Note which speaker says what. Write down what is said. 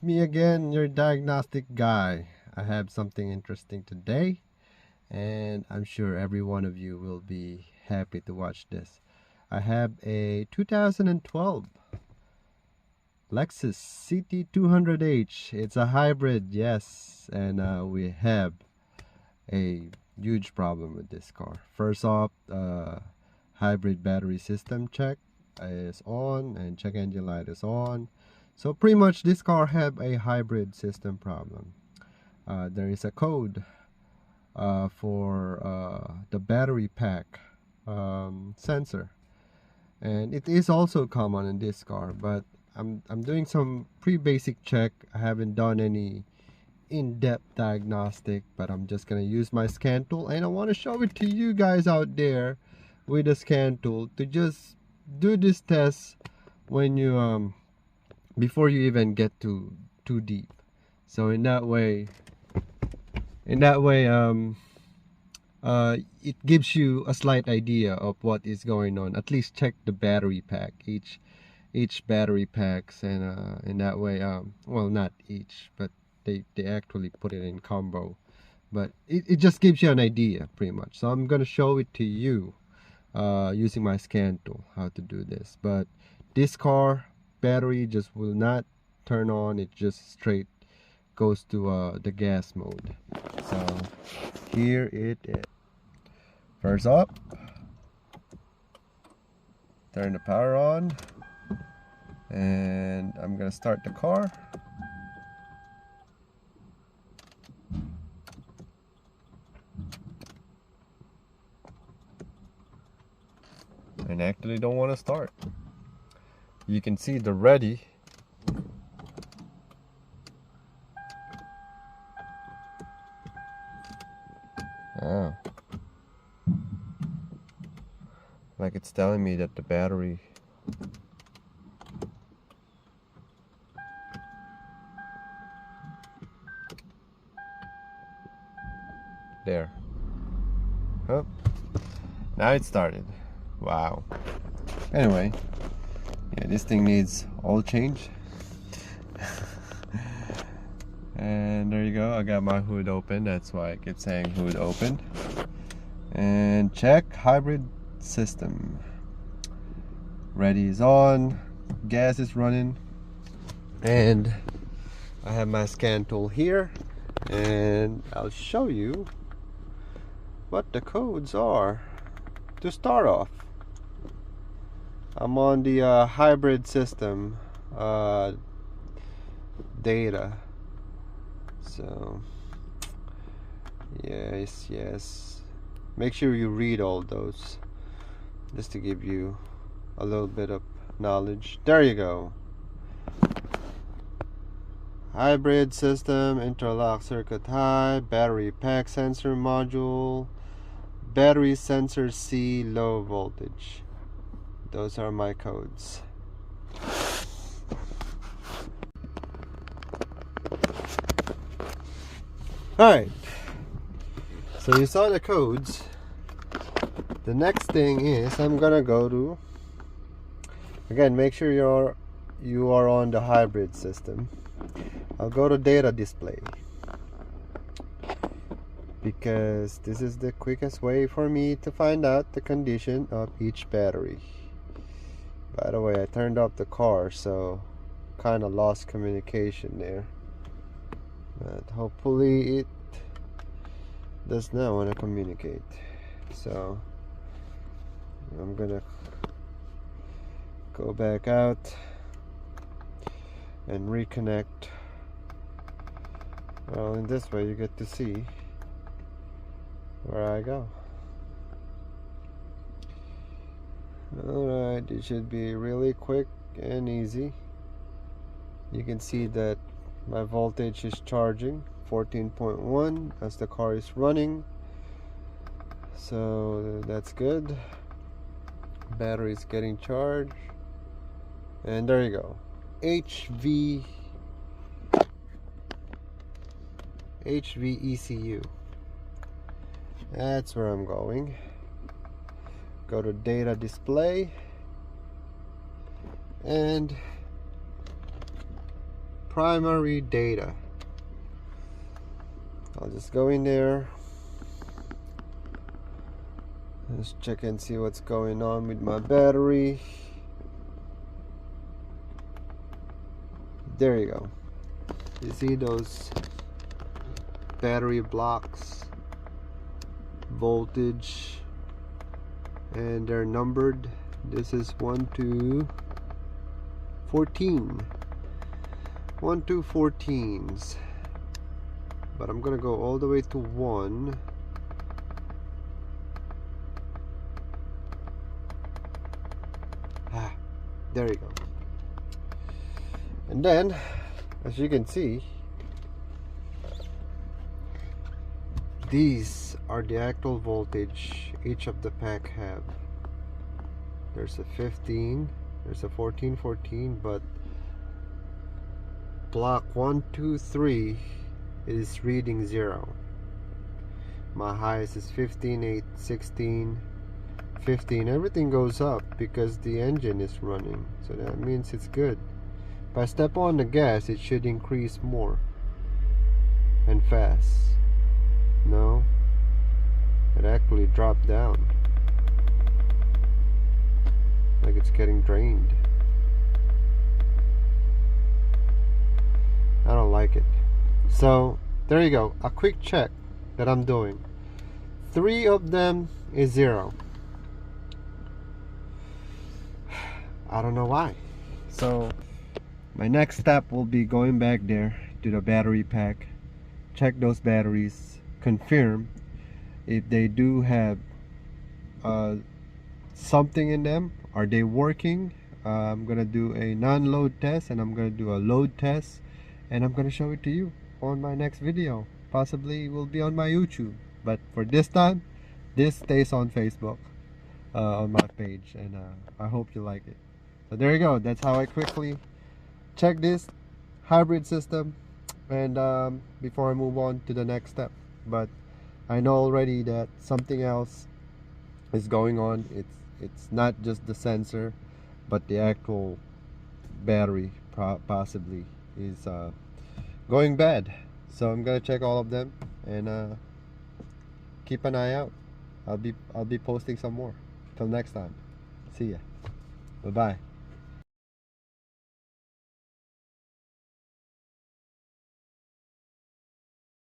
Speaker 1: me again, your diagnostic guy. I have something interesting today, and I'm sure every one of you will be happy to watch this. I have a 2012 Lexus CT200h. It's a hybrid, yes, and we have a huge problem with this car. First off, hybrid battery system check is on and check engine light is on. So pretty much this car have a hybrid system problem. There is a code for the battery pack sensor, and it is also common in this car, but I'm doing some pretty basic check. I haven't done any in-depth diagnostic, but I'm just gonna use my scan tool, and I want to show it to you guys out there with a scan tool to just do this test when you before you even get too deep. So in that way it gives you a slight idea of what is going on. At least check the battery pack, each battery packs, and in that way well, not each, but they actually put it in combo, but it just gives you an idea pretty much. So I'm gonna show it to you using my scan tool how to do this. But this car battery just will not turn on. It just straight goes to the gas mode. So here it is. First up, turn the power on, and I'm gonna start the car. And actually don't want to start. You can see the ready. Oh. Like it's telling me that the battery there. Oh. Now it started. Wow. Anyway, yeah, this thing needs oil change. And there you go. I got my hood open. That's why I keep saying hood open. And check hybrid system. Ready is on. Gas is running. And I have my scan tool here. And I'll show you what the codes are. To start off, I'm on the hybrid system data. So yes, make sure you read all those just to give you a little bit of knowledge. There you go. Hybrid system, interlock circuit high, battery pack sensor module, battery sensor C, low voltage. Those are my codes. Alright, so you saw the codes. The next thing is I'm gonna go to, again, make sure you are on the hybrid system. I'll go to data display, because this is the quickest way for me to find out the condition of each battery. By the way, I turned off the car, so kind of lost communication there, but hopefully it does not want to communicate. So I'm gonna go back out and reconnect. Well, in this way you get to see where I go. Alright, it should be really quick and easy. You can see that my voltage is charging 14.1 as the car is running, so that's good. Battery is getting charged, and there you go. HVECU. That's where I'm going. Go to data display and primary data. I'll just go in there. Let's check and see what's going on with my battery. There you go. You see those battery blocks, voltage, and they're numbered. This is 1 to 14. 1 to 14s. But I'm gonna go all the way to 1. There you go. And then, as you can see, these are the actual voltage each of the pack have. There's a 15, there's a 14, 14, but block 1, 2, 3 is reading 0. My highest is 15, 8, 16, 15. Everything goes up because the engine is running, so that means it's good. If I step on the gas, it should increase more and fast. No, it actually dropped down, like it's getting drained. I don't like it. So there you go, a quick check that I'm doing. 3 of them is 0. I don't know why. So my next step will be going back there to the battery pack, check those batteries, confirm if they do have something in them. Are they working? I'm gonna do a non-load test, and I'm gonna do a load test, and I'm gonna show it to you on my next video. Possibly it will be on my YouTube, but for this time, this stays on Facebook, on my page, and I hope you like it. So there you go. That's how I quickly check this hybrid system, and before I move on to the next step. But I know already that something else is going on. It's not just the sensor, but the actual battery possibly is going bad. So I'm gonna check all of them and keep an eye out. I'll be posting some more. Till next time. See ya. Bye bye.